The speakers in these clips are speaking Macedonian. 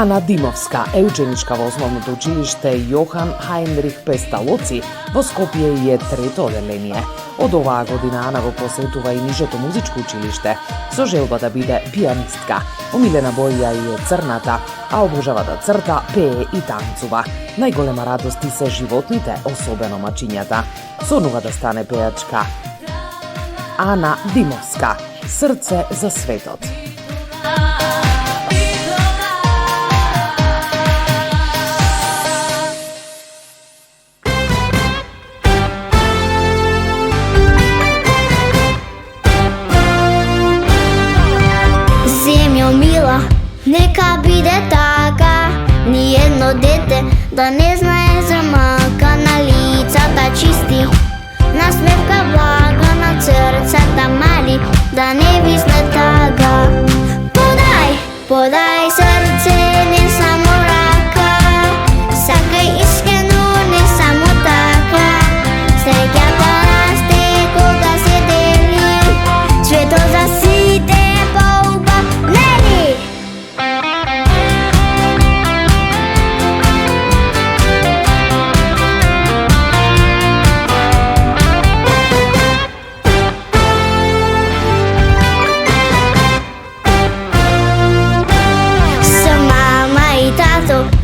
Ана Димовска е ученичка во основното училиште Јохан Хајнрих Песталоци во Скопје и е трето оделение. Од оваа година Ана го посетува и нижето музичко училиште со желба да биде пианистка. Омилена боја е црната, а обожава да црта, пее и танцува. Најголема радости се животните, особено мачињата. Сонува да стане пејачка. Ана Димовска. Срце за светот. Земјо мила, нека биде така, ниедно дете да не знае за мака, на лицата чисти, насмевка блага, на срцата мали, да не висне тага. Подај, подај срце, не само рака, сакај искрено, не само така. Среќата расте кога се дели, светот за сите поубав, нели?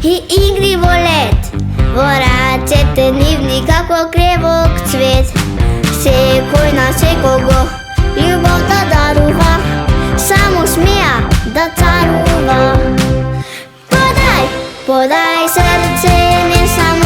И игри во лед, во рацете нивни како кревок цвет. Секој на секого љубов да дарува, само смеа да царува. Подај, подај срце, не само